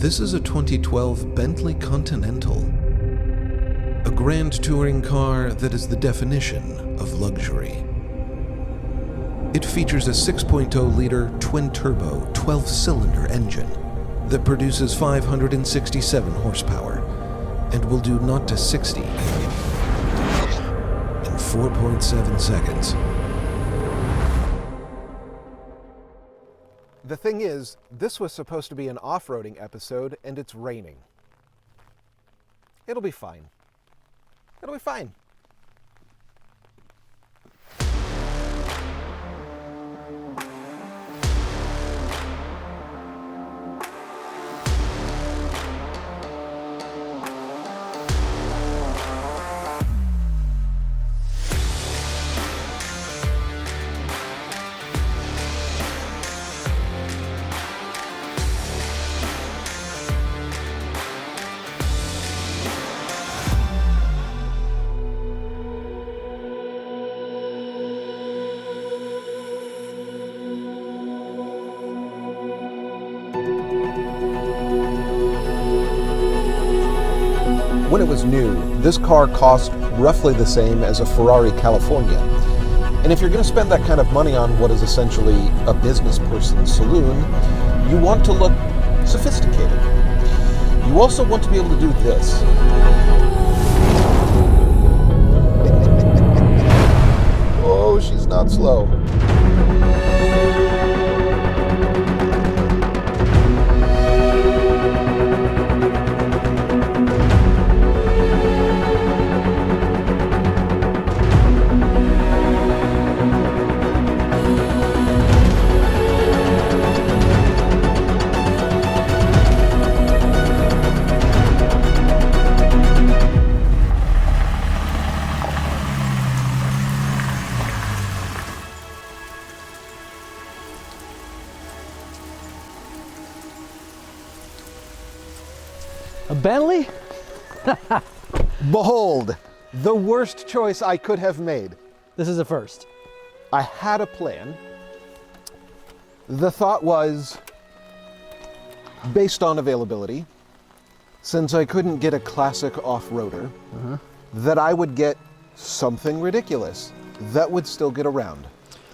This is a 2012 Bentley Continental, a grand touring car that is the definition of luxury. It features a 6.0-liter twin-turbo 12-cylinder engine that produces 567 horsepower and will do 0 to 60 in 4.7 seconds. The thing is, this was supposed to be an off-roading episode, and it's raining. It'll be fine. It'll be fine. When it was new, this car cost roughly the same as a Ferrari California. And if you're going to spend that kind of money on what is essentially a business person's saloon, you want to look sophisticated. You also want to be able to do this. Oh, she's not slow. A Bentley? Behold, the worst choice I could have made. This is a first. I had a plan. The thought was, based on availability, since I couldn't get a classic off-roader, that I would get something ridiculous that would still get around.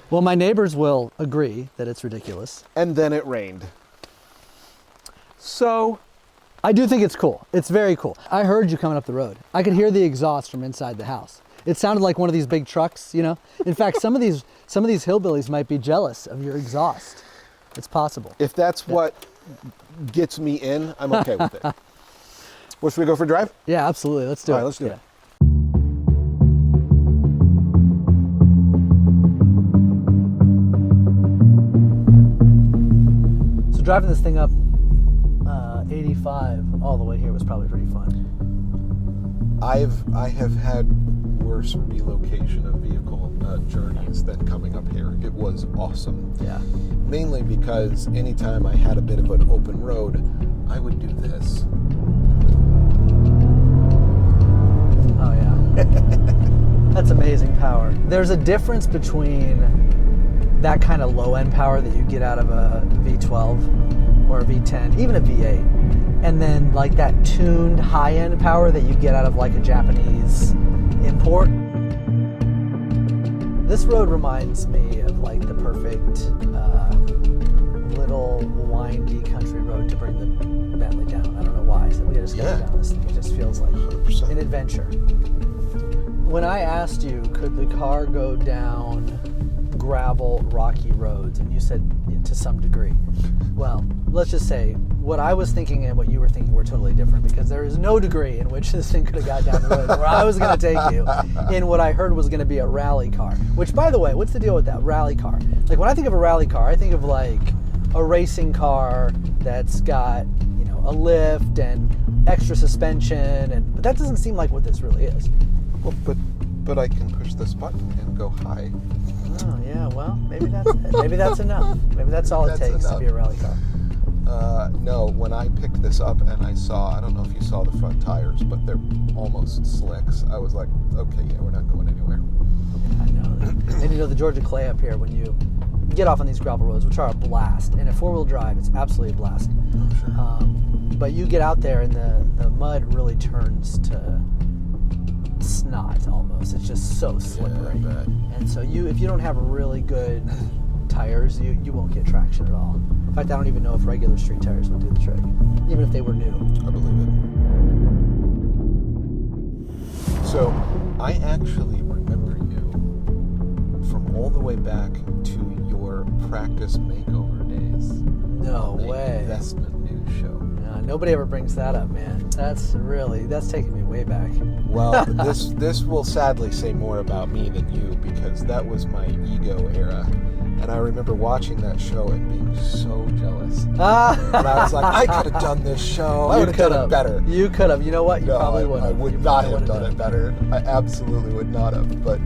Well, my neighbors will agree that it's ridiculous. And then it rained. So, I do think it's cool. It's very cool. I heard you coming up the road. I could hear the exhaust from inside the house. It sounded like one of these big trucks, you know? In fact, some of these hillbillies might be jealous of your exhaust. It's possible. if that's what gets me in, I'm okay with it. Well, should we go for a drive? Yeah, absolutely. Let's do All it. right, let's do Yeah. it. So driving this thing up 85 all the way here was probably pretty fun. I have had worse relocation of vehicle journeys than coming up here. It was awesome. Yeah. Mainly because anytime I had a bit of an open road, I would do this. Oh yeah. That's amazing power. There's a difference between that kind of low end power that you get out of a V12 or a V10, even a V8, and then like that tuned high end power that you get out of like a Japanese import. This road reminds me of like the perfect little windy country road to bring the Bentley down. I don't know why. So we just go down this thing. It just feels like 100%. an adventure. When I asked you, could the car go down gravel, rocky roads, and you said to some degree. Well, let's just say what I was thinking and what you were thinking were totally different, because there is no degree in which this thing could have got down the road where I was going to take you in what I heard was going to be a rally car. Which, by the way, what's the deal with that rally car? Like when I think of a rally car, I think of like a racing car that's got, you know, a lift and extra suspension, but that doesn't seem like what this really is. Well, but I can push this button and go high. Oh yeah, well maybe that's enough. Maybe that's all it takes to be a rally car. No, when I picked this up and I don't know if you saw the front tires, but they're almost slicks. I was like, okay, yeah, we're not going anywhere. I know. And you know the Georgia clay up here, when you get off on these gravel roads, which are a blast. And at 4-wheel drive, it's absolutely a blast. But you get out there and the mud really turns to snot almost. It's just so slippery. Yeah, I bet. And so if you don't have really good tires, you won't get traction at all. In fact, I don't even know if regular street tires would do the trick, even if they were new. I believe it. So, I actually remember you from all the way back to your practice makeover days. No on the way. Investment news show. Nobody ever brings that up, man. That's taking me way back. Well, this will sadly say more about me than you, because that was my ego era. And I remember watching that show and being so jealous. And I was like, I could have done this show. I would have done it better. You could have. You know what? You probably would have. I would not have done it better. I absolutely would not have. But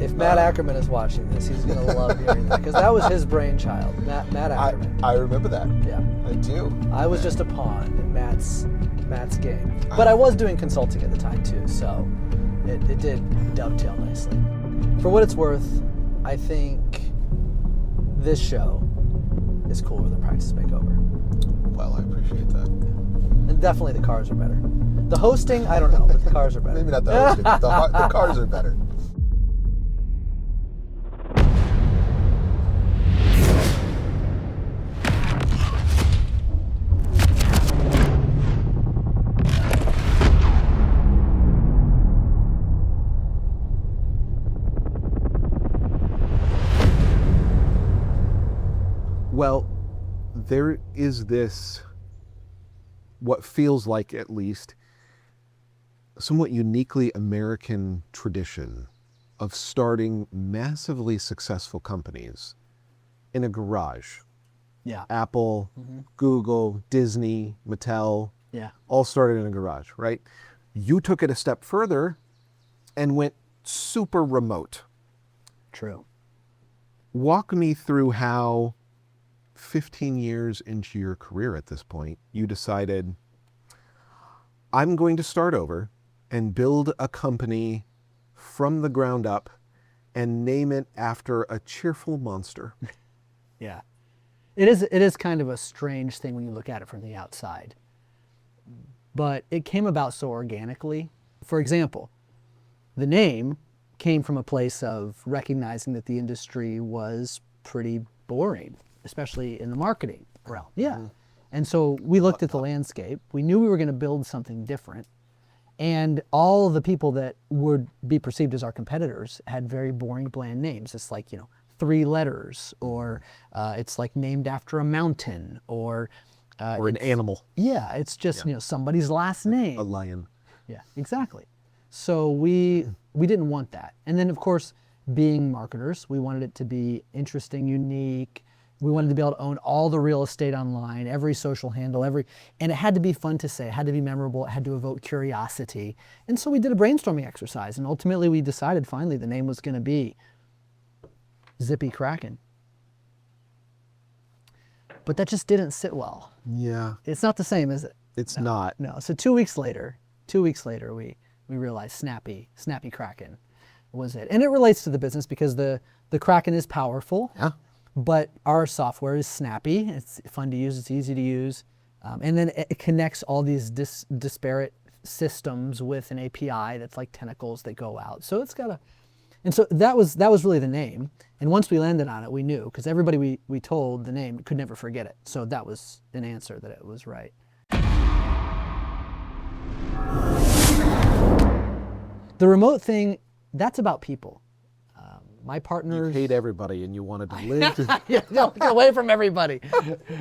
if Matt Ackerman is watching this, he's going to love hearing that, because that was his brainchild, Matt Ackerman. I remember that. Yeah. I do. I was just a pawn in Matt's game. But I was doing consulting at the time too, so it did dovetail nicely. For what it's worth, I think this show is cooler than Practice Makeover. Well, I appreciate that. And definitely the cars are better. The hosting, I don't know, but the cars are better. Maybe not the hosting, but the cars are better. Well, there is this, what feels like at least, somewhat uniquely American tradition of starting massively successful companies in a garage. Yeah. Apple, Google, Disney, Mattel, Yeah. all started in a garage, right? You took it a step further and went super remote. True. Walk me through how 15 years into your career at this point, you decided, I'm going to start over and build a company from the ground up and name it after a cheerful monster. Yeah. It is kind of a strange thing when you look at it from the outside. But it came about so organically. For example, the name came from a place of recognizing that the industry was pretty boring, especially in the marketing realm. Yeah. And so we looked at the landscape. We knew we were going to build something different. And all the people that would be perceived as our competitors had very boring, bland names. It's like, 3 letters, or it's like named after a mountain, or Or an animal. Yeah, it's just, somebody's last name. A lion. Yeah, exactly. So we didn't want that. And then, of course, being marketers, we wanted it to be interesting, unique. We wanted to be able to own all the real estate online, every social handle, and it had to be fun to say, it had to be memorable, it had to evoke curiosity. And so we did a brainstorming exercise, and ultimately we decided finally the name was going to be Zippy Kraken. But that just didn't sit well. Yeah. It's not the same, is it? It's not. No. So 2 weeks later, we realized Snappy Kraken was it. And it relates to the business because the Kraken is powerful. Yeah. But our software is snappy. It's fun to use. It's easy to use. And then it connects all these disparate systems with an API that's like tentacles that go out. So it's got and so that was really the name. And once we landed on it, we knew, because everybody we told the name could never forget it. So that was an answer that it was right. The remote thing, that's about people. My partners... You hate everybody and you wanted to live. Yeah, no, get away from everybody.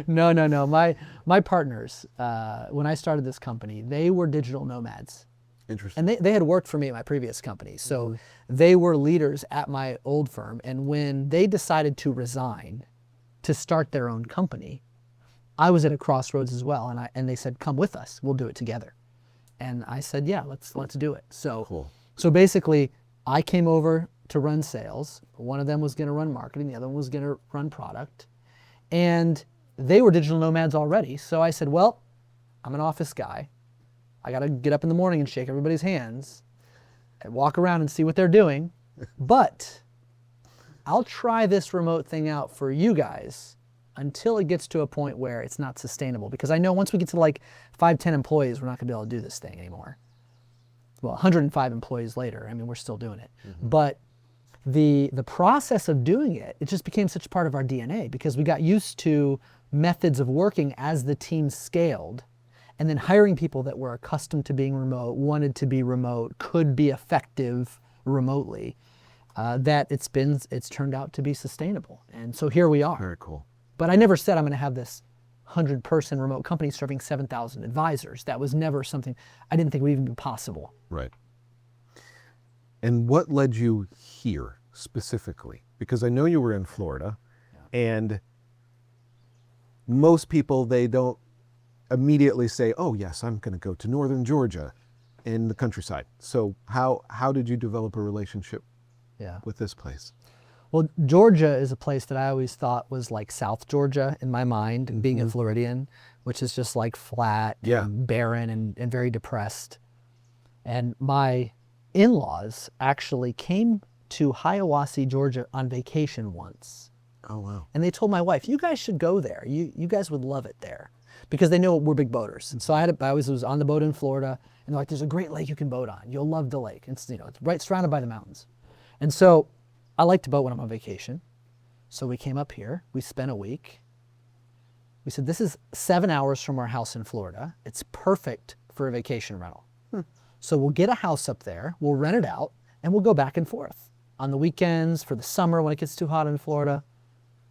No. My partners, when I started this company, they were digital nomads. Interesting. And they had worked for me at my previous company. So they were leaders at my old firm. And when they decided to resign to start their own company, I was at a crossroads as well. And they said, come with us. We'll do it together. And I said, yeah, let's do it. So, cool. So basically, I came over to run sales. One of them was going to run marketing. The other one was going to run product. And they were digital nomads already. So I said, well, I'm an office guy. I got to get up in the morning and shake everybody's hands and walk around and see what they're doing. But I'll try this remote thing out for you guys until it gets to a point where it's not sustainable. Because I know once we get to like 5, 10 employees, we're not gonna be able to do this thing anymore. Well, 105 employees later, I mean, we're still doing it. But the process of doing it, it just became such part of our DNA because we got used to methods of working as the team scaled, and then hiring people that were accustomed to being remote, wanted to be remote, could be effective remotely, that it's turned out to be sustainable. And so here we are. Very cool. But I never said I'm going to have this 100-person remote company serving 7,000 advisors. That was never something, I didn't think would even be possible. Right. And what led you here specifically? Because I know you were in Florida, and most people, they don't immediately say, oh yes, I'm going to go to northern Georgia in the countryside. So how did you develop a relationship with this place? Well, Georgia is a place that I always thought was like South Georgia in my mind, and being a Floridian, which is just like flat and barren and very depressed. And my in-laws actually came to Hiawassee, Georgia on vacation once. Oh, wow. And they told my wife, you guys should go there. You guys would love it there. Because they know we're big boaters. And so I always was on the boat in Florida, and they're like, there's a great lake you can boat on. You'll love the lake. It's, it's right surrounded by the mountains. And so I like to boat when I'm on vacation. So we came up here, we spent a week. We said, this is 7 hours from our house in Florida. It's perfect for a vacation rental. So we'll get a house up there, we'll rent it out, and we'll go back and forth on the weekends, for the summer when it gets too hot in Florida.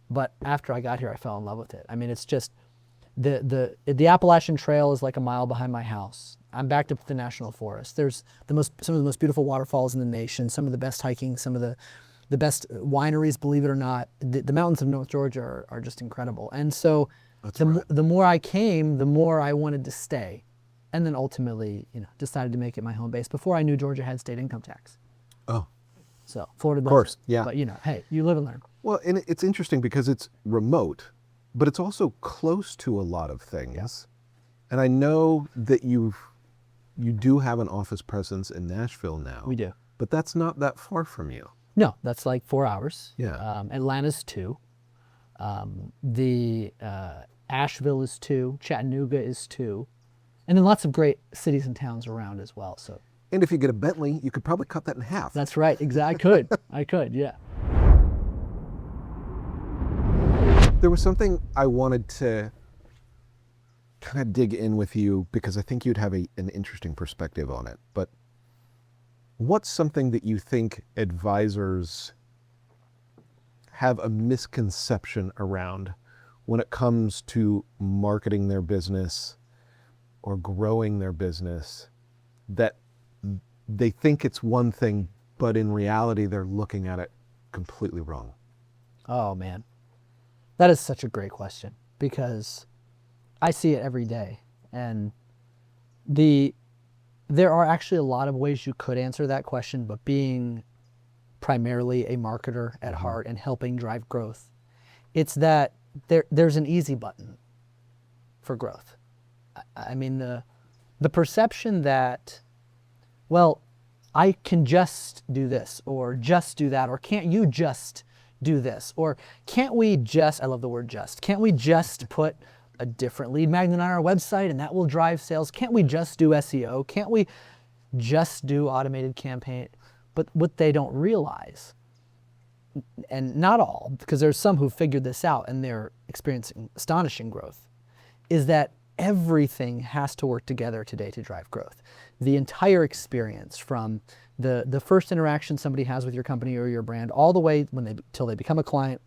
But after I got here, I fell in love with it. I mean, it's just, the Appalachian Trail is like a mile behind my house. I'm backed up with the National Forest. There's some of the most beautiful waterfalls in the nation, some of the best hiking, some of the best wineries, believe it or not. The mountains of North Georgia are just incredible. And so the more I came, the more I wanted to stay. And then ultimately, decided to make it my home base. Before I knew Georgia had state income tax. Oh. So Florida doesn't. Of course, yeah. But hey, you live and learn. Well, and it's interesting because it's remote, but it's also close to a lot of things. Yes. And I know that you do have an office presence in Nashville now. We do. But that's not that far from you. No, that's like 4 hours. Yeah. Atlanta's 2. Asheville is 2. Chattanooga is 2. And then lots of great cities and towns around as well. So. And if you get a Bentley, you could probably cut that in half. That's right. Exactly. I could. Yeah. There was something I wanted to kind of dig in with you because I think you'd have an interesting perspective on it. But what's something that you think advisors have a misconception around when it comes to marketing their business or growing their business, that they think it's one thing, but in reality, they're looking at it completely wrong? Oh, man. That is such a great question because I see it every day. And there are actually a lot of ways you could answer that question, but being primarily a marketer at heart and helping drive growth, it's that there's an easy button for growth. I mean, the perception that, well, I can just do this or just do that, or can't you just do this? Or can't we just, I love the word just, can't we just put a different lead magnet on our website and that will drive sales? Can't we just do SEO? Can't we just do automated campaign? But what they don't realize, and not all, because there's some who figured this out and they're experiencing astonishing growth, is that everything has to work together today to drive growth. The entire experience, from the first interaction somebody has with your company or your brand, all the way till they become a client,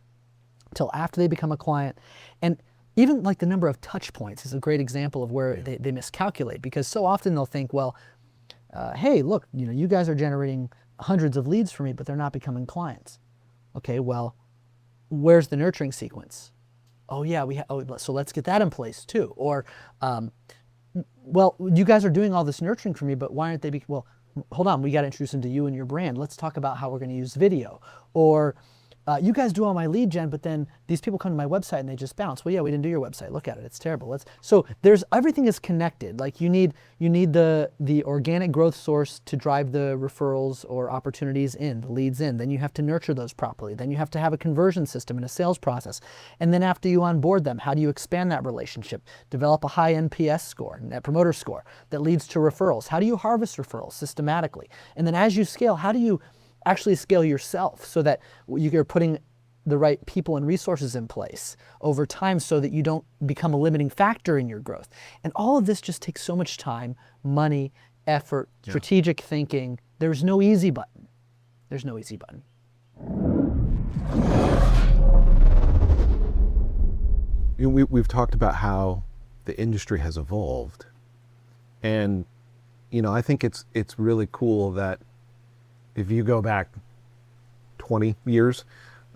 till after they become a client. And even like the number of touch points is a great example of where they miscalculate, because so often they'll think, well, hey, look, you guys are generating hundreds of leads for me, but they're not becoming clients. Okay, well, where's the nurturing sequence? Oh yeah, so let's get that in place too. Or, well, you guys are doing all this nurturing for me, but why aren't they? Well, hold on, we got to introduce them to you and your brand. Let's talk about how we're going to use video. Or, you guys do all my lead gen, but then these people come to my website and they just bounce. Well, yeah, we didn't do your website. Look at it, it's terrible. So everything is connected. Like you need the organic growth source to drive the referrals or opportunities in, the leads in. Then you have to nurture those properly. Then you have to have a conversion system and a sales process. And then after you onboard them, how do you expand that relationship? Develop a high NPS score, Net Promoter Score, that leads to referrals. How do you harvest referrals systematically? And then as you scale, how do you actually scale yourself so that you're putting the right people and resources in place over time so that you don't become a limiting factor in your growth. And all of this just takes so much time, money, effort, strategic thinking. There's no easy button. There's no easy button. We've talked about how the industry has evolved. And, I think it's really cool that if you go back 20 years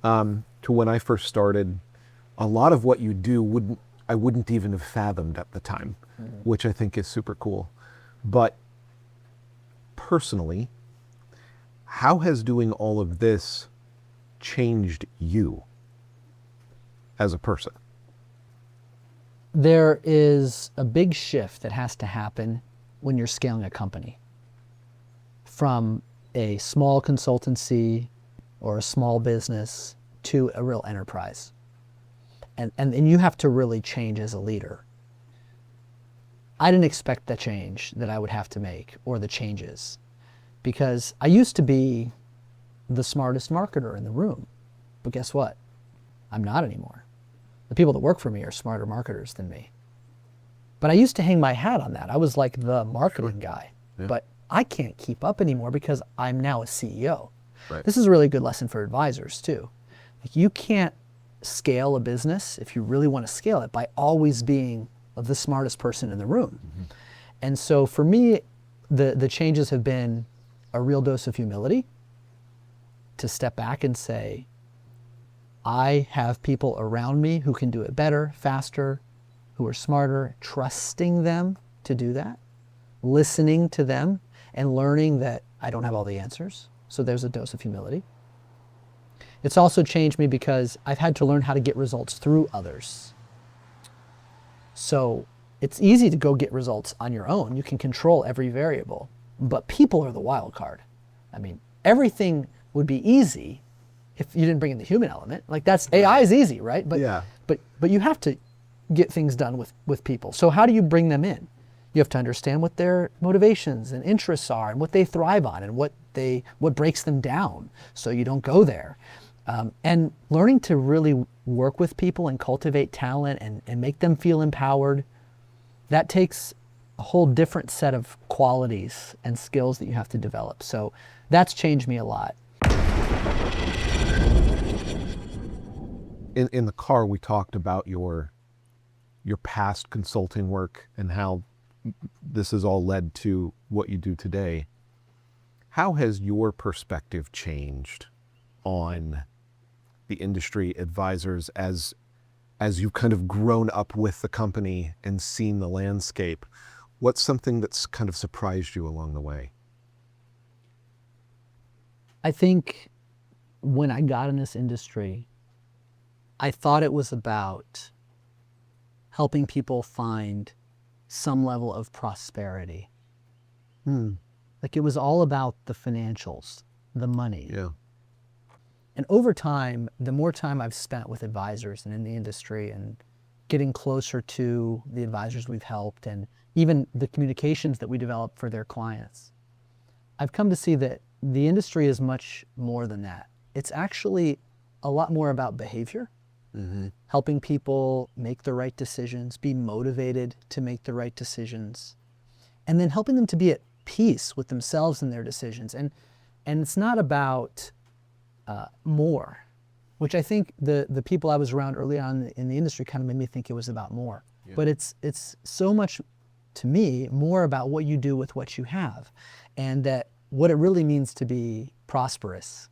to when I first started, a lot of what you do I wouldn't even have fathomed at the time, which I think is super cool. But personally, how has doing all of this changed you as a person? There is a big shift that has to happen when you're scaling a company from a small consultancy or a small business to a real enterprise. And you have to really change as a leader. I didn't expect the change that I would have to make or the changes because I used to be the smartest marketer in the room. But guess what? I'm not anymore. The people that work for me are smarter marketers than me. But I used to hang my hat on that. I was like the marketing guy. Yeah. But I can't keep up anymore because I'm now a CEO. Right. This is a really good lesson for advisors too. Like you can't scale a business if you really want to scale it by always being the smartest person in the room. Mm-hmm. And so for me, the changes have been a real dose of humility to step back and say, I have people around me who can do it better, faster, who are smarter, trusting them to do that, listening to them, and learning that I don't have all the answers. So there's a dose of humility. It's also changed me because I've had to learn how to get results through others. So it's easy to go get results on your own. You can control every variable, but people are the wild card. I mean, everything would be easy if you didn't bring in the human element. Like AI is easy, right? But yeah. But you have to get things done with people. So how do you bring them in? You have to understand what their motivations and interests are and what they thrive on and what breaks them down so you don't go there. And learning to really work with people and cultivate talent and make them feel empowered, that takes a whole different set of qualities and skills that you have to develop. So that's changed me a lot. In the car, we talked about your past consulting work and how this has all led to what you do today. How has your perspective changed on the industry, advisors, as you've kind of grown up with the company and seen the landscape? What's something that's kind of surprised you along the way? I think when I got in this industry, I thought it was about helping people find some level of prosperity. Like it was all about the financials, the money. Yeah. And over time, the more time I've spent with advisors and in the industry and getting closer to the advisors we've helped and even the communications that we develop for their clients, I've come to see that the industry is much more than that. It's actually a lot more about behavior, helping people make the right decisions, be motivated to make the right decisions, and then helping them to be at peace with themselves and their decisions. And it's not about more, which I think the people I was around early on in the industry kind of made me think it was about more. Yeah. But it's so much, to me, more about what you do with what you have, and that what it really means to be prosperous.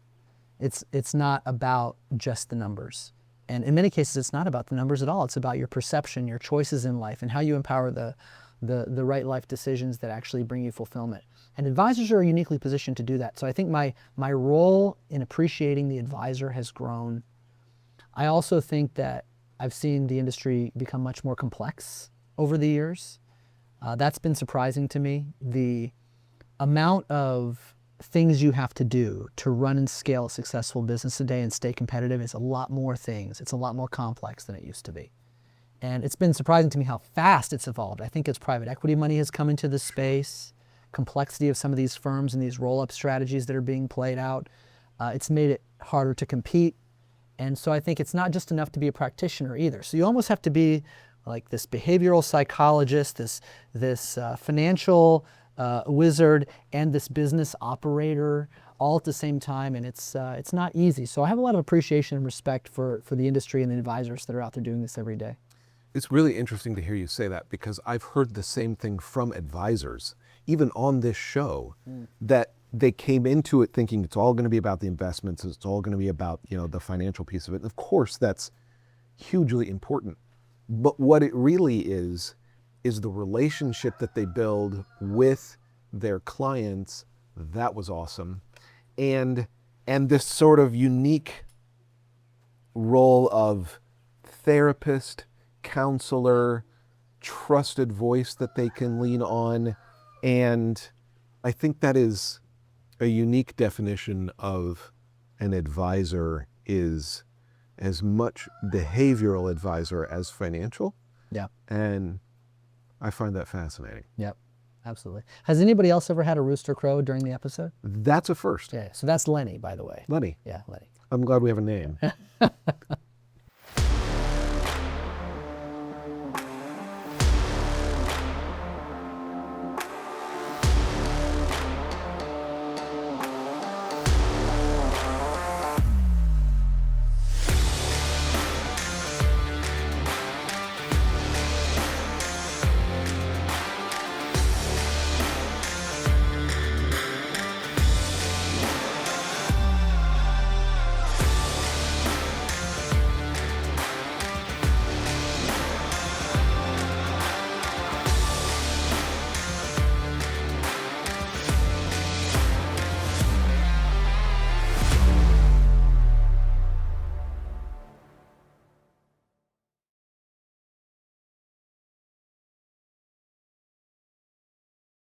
It's not about just the numbers. And in many cases, it's not about the numbers at all. It's about your perception, your choices in life, and how you empower the right life decisions that actually bring you fulfillment. And advisors are uniquely positioned to do that. So I think my role in appreciating the advisor has grown. I also think that I've seen the industry become much more complex over the years. That's been surprising to me. The amount of things you have to do to run and scale a successful business today and stay competitive is a lot more things. It's a lot more complex than it used to be. And it's been surprising to me how fast it's evolved. I think as private equity money has come into this space, complexity of some of these firms and these roll-up strategies that are being played out, it's made it harder to compete. And so I think it's not just enough to be a practitioner either. So you almost have to be like this behavioral psychologist, this financial wizard, and this business operator all at the same time, and it's not easy. So I have a lot of appreciation and respect for the industry and the advisors that are out there doing this every day. It's really interesting to hear you say that, because I've heard the same thing from advisors, even on this show, that they came into it thinking it's all going to be about the investments, it's all going to be about, the financial piece of it. And of course, that's hugely important. But what it really is the relationship that they build with their clients. That was awesome. And this sort of unique role of therapist, counselor, trusted voice that they can lean on. And I think that is a unique definition of an advisor, is as much behavioral advisor as financial. Yeah. And I find that fascinating. Yep, absolutely. Has anybody else ever had a rooster crow during the episode? That's a first. Yeah, so that's Lenny, by the way. Lenny. Yeah, Lenny. I'm glad we have a name.